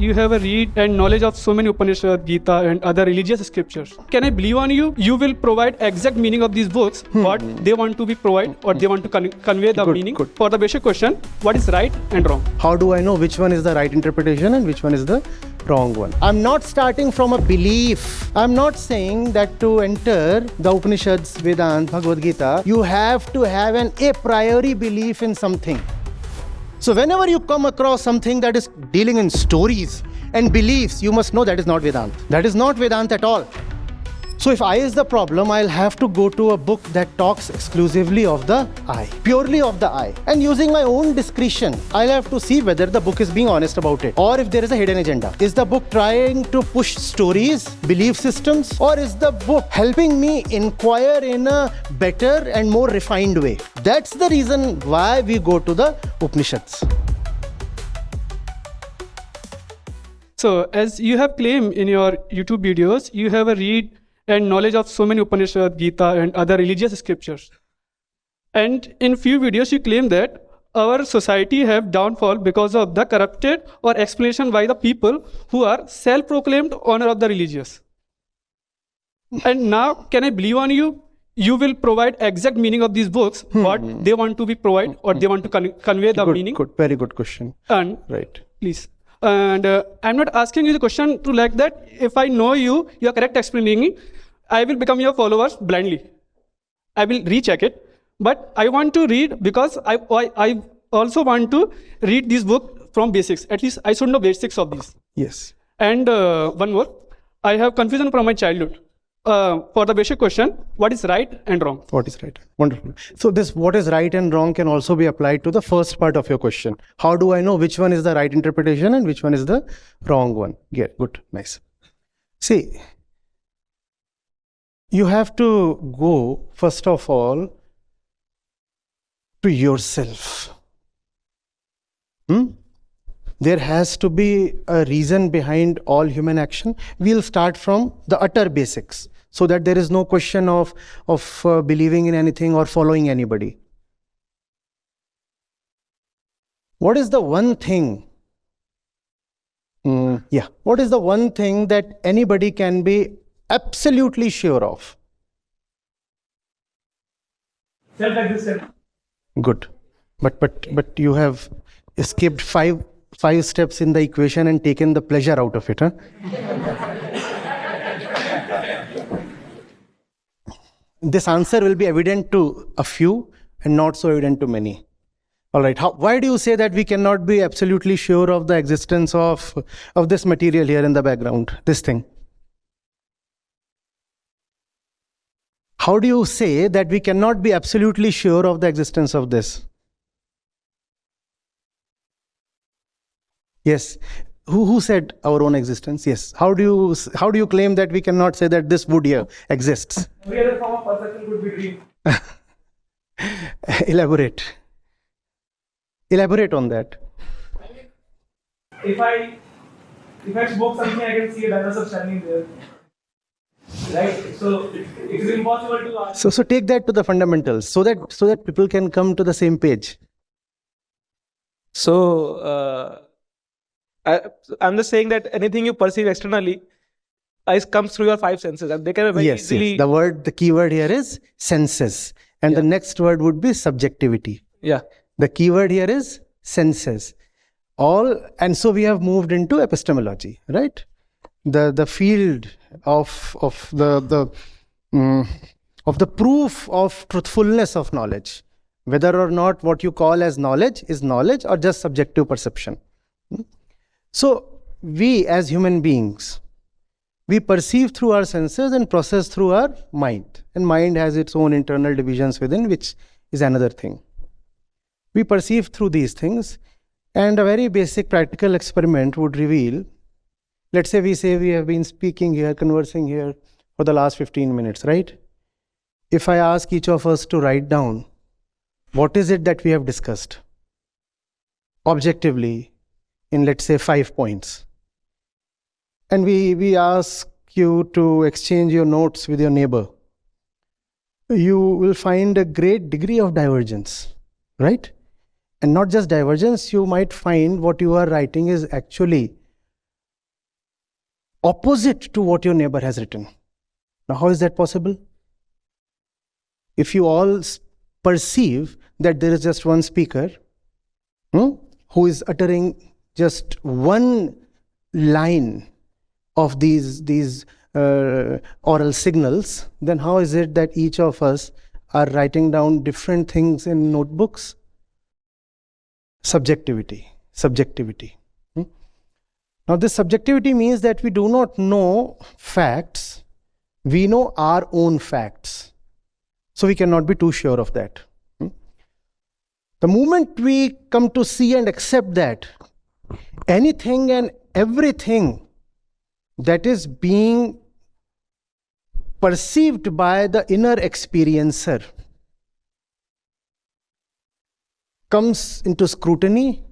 you have a read and knowledge of so many Upanishads, Gita and other religious scriptures. Can I believe on you? You will provide exact meaning of these books, what they want to be provide or they want to convey the meaning. For the basic question, what is right and wrong? How do I know which one is the right interpretation and which one is the wrong one? I'm not starting from a belief. I'm not saying that to enter the Upanishads, Vedanta, Bhagavad Gita, you have to have an a priori belief in something. So whenever you come across something that is dealing in stories and beliefs, you must know that is not Vedanta. That is not Vedanta at all. So if I is the problem, I'll have to go to a book that talks exclusively of the I, purely of the I. And using my own discretion, I'll have to see whether the book is being honest about it or if there is a hidden agenda. Is the book trying to push stories, belief systems, or is the book helping me inquire in a better and more refined way? That's the reason why we go to the Upanishads. So as you have claimed in your YouTube videos, you have a read and knowledge of so many Upanishads, Gita and other religious scriptures. And in few videos you claim that our society have downfall because of the corrupted or explanation by the people who are self-proclaimed honor of the religious. And now can I believe on you? You will provide exact meaning of these books, what they want to be provide or they want to convey the meaning. Good, very good question. And right. Please. And I'm not asking you the question to like that. If I know you are correct explaining, I will become your followers blindly. I will recheck it. But I want to read because I also want to read this book from basics. At least I should know basics of these. Yes. And one more. I have confusion from my childhood. For the basic question, what is right and wrong? What is right? Wonderful. So this what is right and wrong can also be applied to the first part of your question. How do I know which one is the right interpretation and which one is the wrong one? Yeah, good, nice. See, you have to go, first of all, to yourself. There has to be a reason behind all human action. We'll start from the utter basics, so that there is no question of believing in anything or following anybody. What is the one thing? What is the one thing that anybody can be absolutely sure of? Self-existent. Good, but you have skipped five steps in the equation and taken the pleasure out of it, huh? This answer will be evident to a few and not so evident to many. All right, why do you say that we cannot be absolutely sure of the existence of this material here in the background, this thing? How do you say that we cannot be absolutely sure of the existence of this? Yes. Who said our own existence? Yes. How do you claim that we cannot say that this wood here exists? Every other form of perception could be dream. Elaborate on that. If I smoke something, I can see a dinosaur standing there. Right? So it is impossible to ask. So take that to the fundamentals, so that people can come to the same page. So I'm just saying that anything you perceive externally comes through your five senses, and they can very easily. Yes. The key word here is senses, and the next word would be subjectivity. Yeah. The key word here is senses. And so we have moved into epistemology, right? The field of the proof of truthfulness of knowledge, whether or not what you call as knowledge is knowledge or just subjective perception. So we as human beings, we perceive through our senses and process through our mind. And mind has its own internal divisions within, which is another thing. We perceive through these things, and a very basic practical experiment would reveal, let's say we have been speaking here, conversing here for the last 15 minutes, right? If I ask each of us to write down, what is it that we have discussed? Objectively, in let's say 5 points. And we ask you to exchange your notes with your neighbor. You will find a great degree of divergence, right? And not just divergence, you might find what you are writing is actually opposite to what your neighbor has written. Now, how is that possible? If you all perceive that there is just one speaker who is uttering just one line of these oral signals, then how is it that each of us are writing down different things in notebooks? Subjectivity. Now, this subjectivity means that we do not know facts, we know our own facts. So we cannot be too sure of that. The moment we come to see and accept that anything and everything that is being perceived by the inner experiencer comes into scrutiny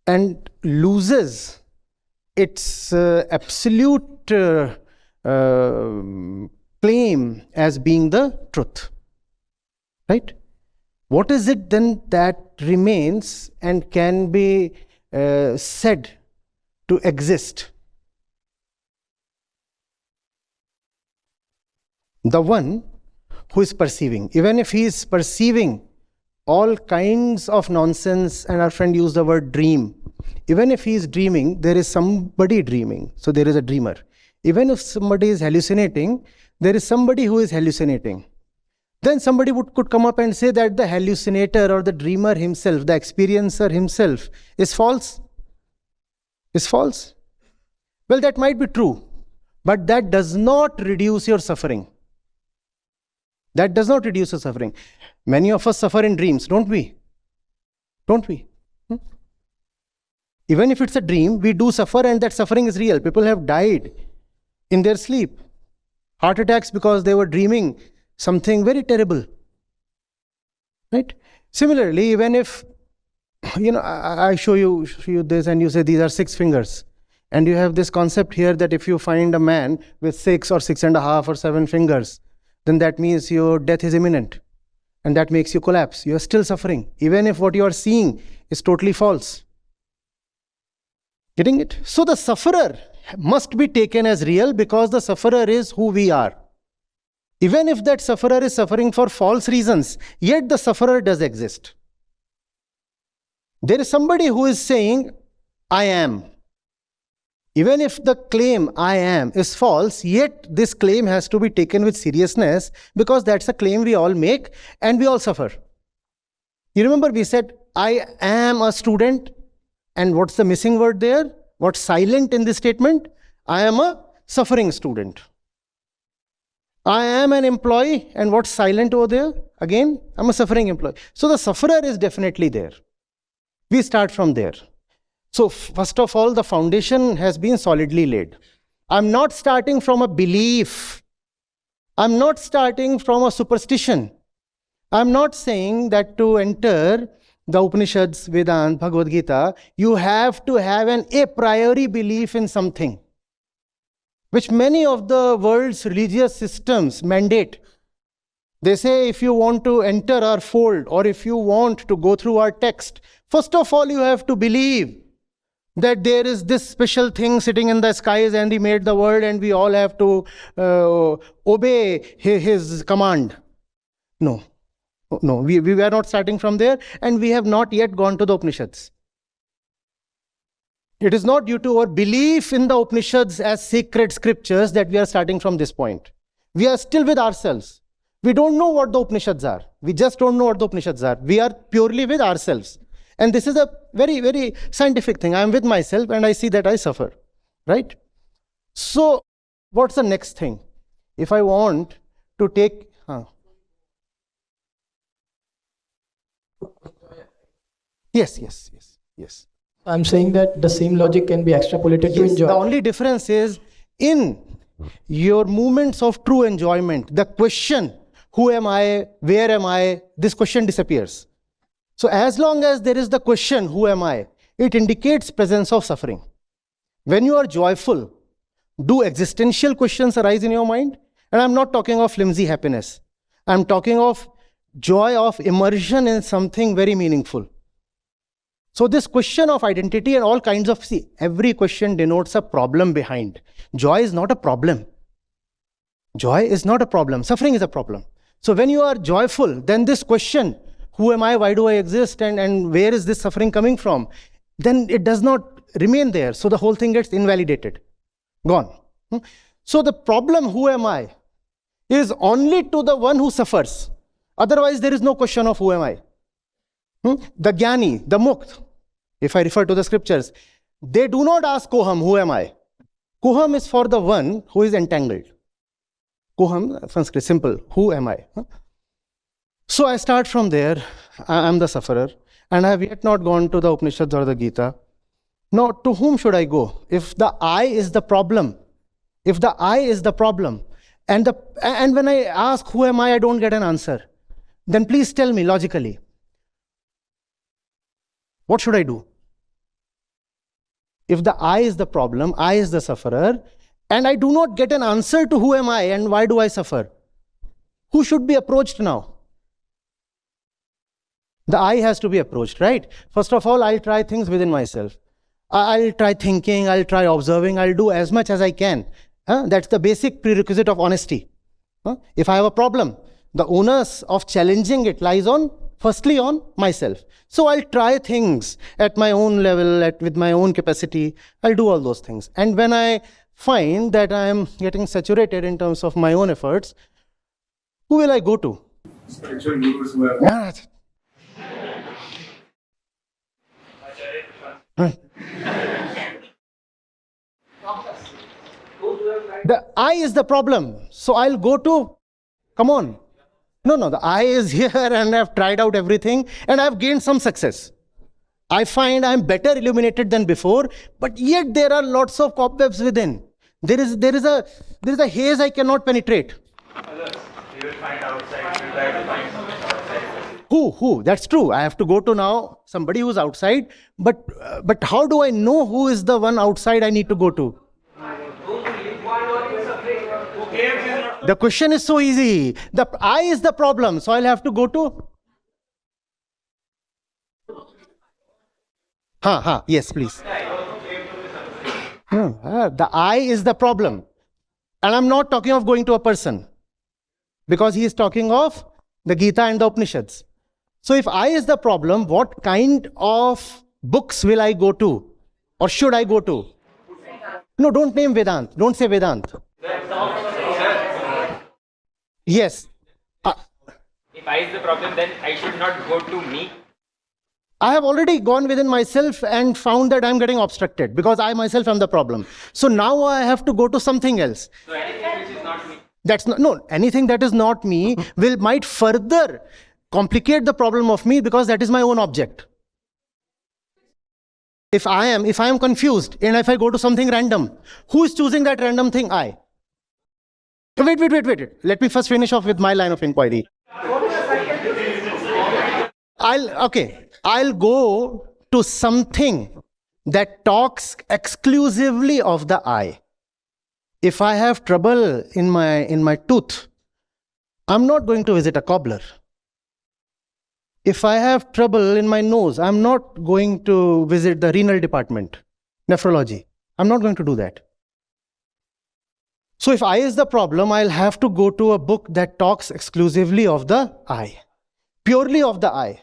and loses its absolute claim as being the truth. Right? What is it then that remains and can be said to exist? The one who is perceiving. Even if he is perceiving all kinds of nonsense, and our friend used the word dream. Even if he is dreaming, there is somebody dreaming. So there is a dreamer. Even if somebody is hallucinating, there is somebody who is hallucinating. Then somebody could come up and say that the hallucinator or the dreamer himself, the experiencer himself, is false. Is false. Well, that might be true, but that does not reduce your suffering. That does not reduce your suffering. Many of us suffer in dreams, don't we? Don't we? Even if it's a dream, we do suffer, and that suffering is real. People have died in their sleep. Heart attacks because they were dreaming something very terrible. Right? Similarly, even if, I show you this and you say these are 6 fingers. And you have this concept here that if you find a man with 6 or 6.5 or 7 fingers, then that means your death is imminent. And that makes you collapse. You are still suffering, even if what you are seeing is totally false. Getting it? So the sufferer must be taken as real because the sufferer is who we are. Even if that sufferer is suffering for false reasons, yet the sufferer does exist. There is somebody who is saying, I am. Even if the claim, I am, is false, yet this claim has to be taken with seriousness because that's a claim we all make and we all suffer. You remember we said, I am a student, and what's the missing word there? What's silent in this statement? I am a suffering student. I am an employee, and what's silent over there? Again, I'm a suffering employee. So the sufferer is definitely there. We start from there. So first of all, the foundation has been solidly laid. I'm not starting from a belief. I'm not starting from a superstition. I'm not saying that to enter the Upanishads, Vedanta, Bhagavad Gita, you have to have an a priori belief in something, which many of the world's religious systems mandate. They say if you want to enter our fold or if you want to go through our text, first of all you have to believe that there is this special thing sitting in the skies and he made the world and we all have to obey his command. No, we are not starting from there, and we have not yet gone to the Upanishads. It is not due to our belief in the Upanishads as sacred scriptures that we are starting from this point. We are still with ourselves. We don't know what the Upanishads are. We just don't know what the Upanishads are. We are purely with ourselves. And this is a very, very scientific thing. I am with myself and I see that I suffer. Right? So, what's the next thing? If I want to take... Yes. I'm saying that the same logic can be extrapolated to enjoy. The only difference is in your moments of true enjoyment, the question, who am I, where am I, this question disappears. So as long as there is the question, who am I, it indicates presence of suffering. When you are joyful, do existential questions arise in your mind? And I'm not talking of flimsy happiness. I'm talking of joy of immersion in something very meaningful. So this question of identity and all kinds of, see, every question denotes a problem behind. Joy is not a problem. Joy is not a problem. Suffering is a problem. So when you are joyful, then this question, who am I, why do I exist, and where is this suffering coming from, then it does not remain there. So the whole thing gets invalidated, gone. So the problem, who am I, is only to the one who suffers. Otherwise, there is no question of who am I. The Jnani, the Mukt, if I refer to the scriptures, they do not ask Koham, who am I? Koham is for the one who is entangled. Koham, Sanskrit, simple, who am I? So I start from there. I am the sufferer, and I have yet not gone to the Upanishads or the Gita. Now, to whom should I go? If the I is the problem, and when I ask who am I don't get an answer, then please tell me logically, what should I do? If the I is the problem, I is the sufferer, and I do not get an answer to who am I and why do I suffer, who should be approached now? The I has to be approached, right? First of all, I'll try things within myself. I'll try thinking, I'll try observing, I'll do as much as I can. That's the basic prerequisite of honesty. If I have a problem, the onus of challenging it lies firstly on myself. So I'll try things at my own level, with my own capacity. I'll do all those things. And when I find that I am getting saturated in terms of my own efforts, who will I go to? Spiritual gurus who have The I is the problem. So I'll go to, come on. No, the I is here and I've tried out everything and I've gained some success. I find I'm better illuminated than before, but yet there are lots of cobwebs within. There is a haze I cannot penetrate. you will find outside, you try to find something outside. Who? That's true. I have to go to now somebody who's outside, but how do I know who is the one outside I need to go to? The question is so easy. The I is the problem, so I'll have to go to. Yes, please. The I is the problem. And I'm not talking of going to a person, because he is talking of the Gita and the Upanishads. So if I is the problem, what kind of books will I go to? Or should I go to? No, don't name Vedanta. Don't say Vedanta. Yes. If I is the problem, then I should not go to me. I have already gone within myself and found that I'm getting obstructed because I myself am the problem. So now I have to go to something else. So anything which is not me. That's not, no, anything that is not me might further complicate the problem of me, because that is my own object. If I am confused and if I go to something random, who is choosing that random thing? I. Wait. Let me first finish off with my line of inquiry. I'll go to something that talks exclusively of the I. If I have trouble in my tooth, I'm not going to visit a cobbler. If I have trouble in my nose, I'm not going to visit the renal department, nephrology. I'm not going to do that. So if I is the problem, I'll have to go to a book that talks exclusively of the I, purely of the I.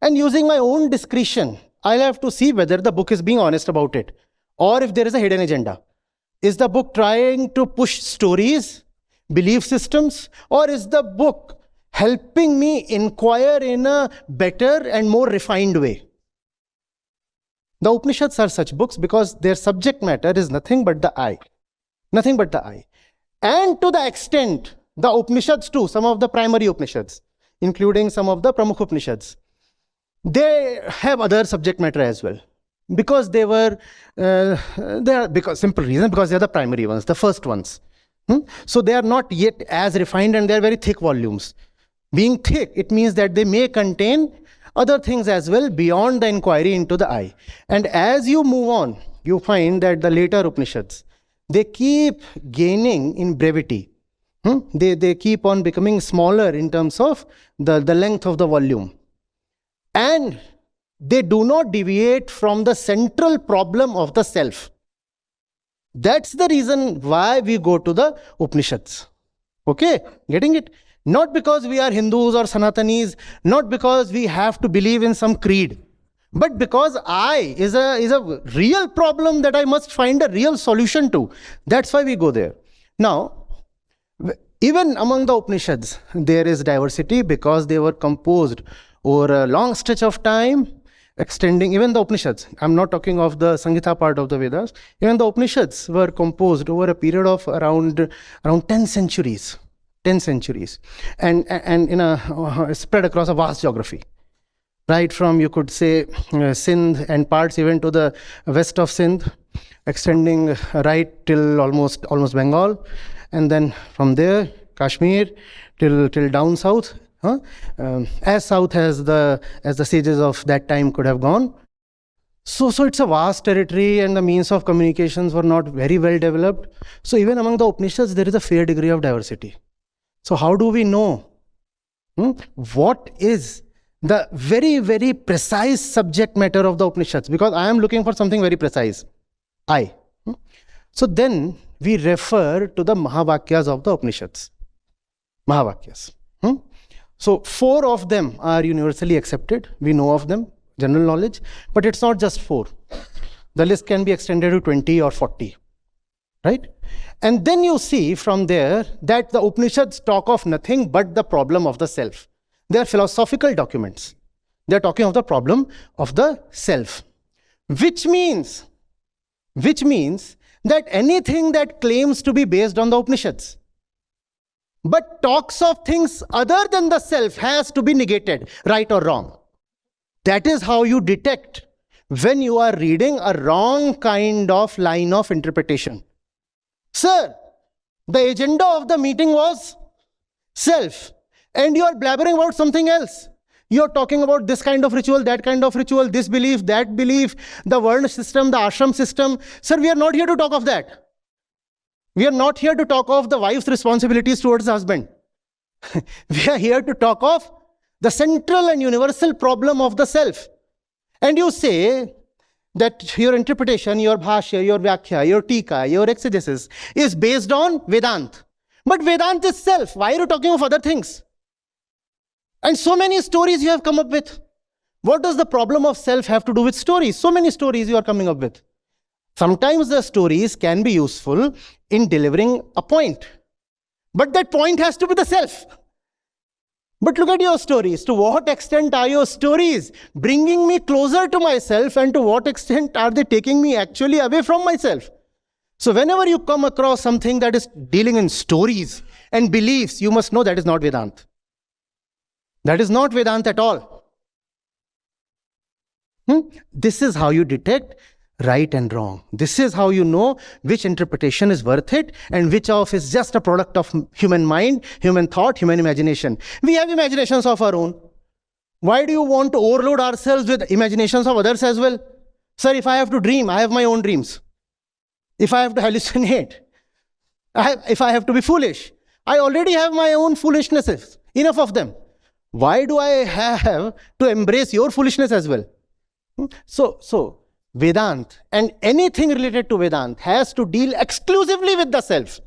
And using my own discretion, I'll have to see whether the book is being honest about it, or if there is a hidden agenda. Is the book trying to push stories, belief systems, or is the book helping me inquire in a better and more refined way? The Upanishads are such books because their subject matter is nothing but the I. Nothing but the I. And to the extent, the Upanishads too, some of the primary Upanishads, including some of the Pramukh Upanishads, they have other subject matter as well. Because they are simple reason, because they are the primary ones, the first ones. So they are not yet as refined and they are very thick volumes. Being thick, it means that they may contain other things as well beyond the inquiry into the I. And as you move on, you find that the later Upanishads, they keep gaining in brevity. They keep on becoming smaller in terms of the length of the volume. And They do not deviate from the central problem of the self. That's the reason why we go to the Upanishads. Okay, getting it? Not because we are Hindus or Sanatanis, not because we have to believe in some creed, but because I is a real problem that I must find a real solution to. That's why we go there. Now, even among the Upanishads, there is diversity because they were composed over a long stretch of time, extending even the Upanishads. I'm not talking of the Samhita part of the Vedas. Even the Upanishads were composed over a period of around 10 centuries. 10 centuries. And in a spread across a vast geography. Right from, you could say, Sindh and parts even to the west of Sindh, extending right till almost Bengal. And then from there, Kashmir till down south. As south as the sages of that time could have gone. So it's a vast territory, and the means of communications were not very well developed. So even among the Upanishads, there is a fair degree of diversity. So how do we know what is the very, very precise subject matter of the Upanishads? Because I am looking for something very precise. So then we refer to the Mahavakyas of the Upanishads. Mahavakyas. So 4 of them are universally accepted. We know of them, general knowledge. But it's not just 4. The list can be extended to 20 or 40. Right? And then you see from there that the Upanishads talk of nothing but the problem of the self. They are philosophical documents. They are talking of the problem of the self. Which means that anything that claims to be based on the Upanishads but talks of things other than the self has to be negated, right or wrong. That is how you detect when you are reading a wrong kind of line of interpretation. Sir, the agenda of the meeting was self, and you are blabbering about something else. You are talking about this kind of ritual, that kind of ritual, this belief, that belief, the Varna system, the ashram system. Sir, we are not here to talk of that. We are not here to talk of the wife's responsibilities towards the husband. We are here to talk of the central and universal problem of the self. And you say that your interpretation, your bhashya, your vyakhya, your tika, your exegesis is based on Vedanta. But Vedanta is self. Why are you talking of other things? And so many stories you have come up with. What does the problem of self have to do with stories? So many stories you are coming up with. Sometimes the stories can be useful in delivering a point. But that point has to be the self. But look at your stories. To what extent are your stories bringing me closer to myself, and to what extent are they taking me actually away from myself? So whenever you come across something that is dealing in stories and beliefs, you must know that is not Vedanta. That is not Vedanta at all. This is how you detect right and wrong. This is how you know which interpretation is worth it and which of is just a product of human mind, human thought, human imagination. We have imaginations of our own. Why do you want to overload ourselves with imaginations of others as well? Sir, if I have to dream, I have my own dreams. If I have to hallucinate, if I have to be foolish, I already have my own foolishnesses, enough of them. Why do I have to embrace your foolishness as well? So Vedanta and anything related to Vedanta has to deal exclusively with the self.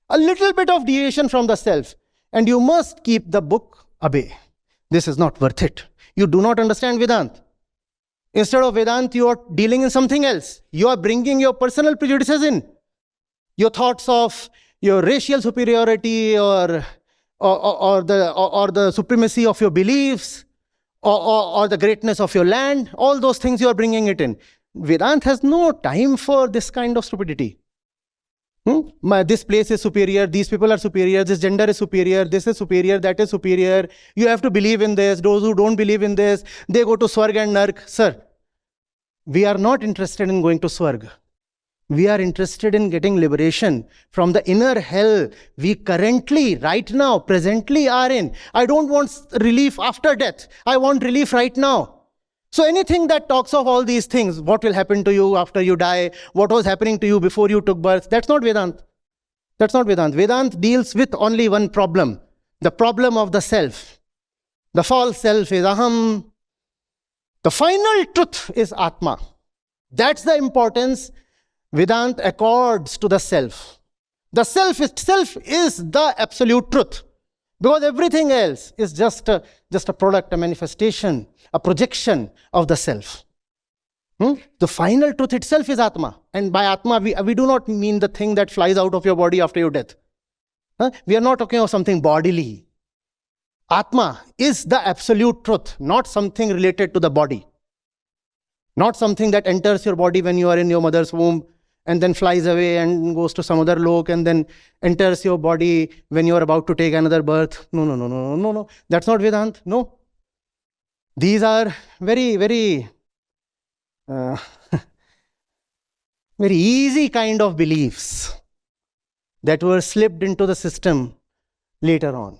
A little bit of deviation from the self, and you must keep the book away. This is not worth it. You do not understand Vedanta. Instead of Vedanta, you are dealing in something else. You are bringing your personal prejudices in. Your thoughts of your racial superiority or the supremacy of your beliefs or the greatness of your land. All those things you are bringing it in. Vedanta has no time for this kind of stupidity. This place is superior, these people are superior, this gender is superior, this is superior, that is superior. You have to believe in this. Those who don't believe in this, they go to Swarg and Nark. Sir, we are not interested in going to Swarg. We are interested in getting liberation from the inner hell we currently, right now, presently are in. I don't want relief after death. I want relief right now. So anything that talks of all these things, what will happen to you after you die, what was happening to you before you took birth, that's not Vedanta. That's not Vedanta. Vedanta deals with only one problem, the problem of the self. The false self is aham, The final truth is Atma. That's the importance Vedanta accords to the self. The self itself is the absolute truth, because everything else is just a product, a manifestation, a projection of the self. The final truth itself is Atma. And by Atma, we do not mean the thing that flies out of your body after your death. We are not talking of something bodily. Atma is the absolute truth, not something related to the body. Not something that enters your body when you are in your mother's womb and then flies away and goes to some other lok and then enters your body when you are about to take another birth. No. That's not Vedanta. No. These are very, very, very easy kind of beliefs that were slipped into the system later on.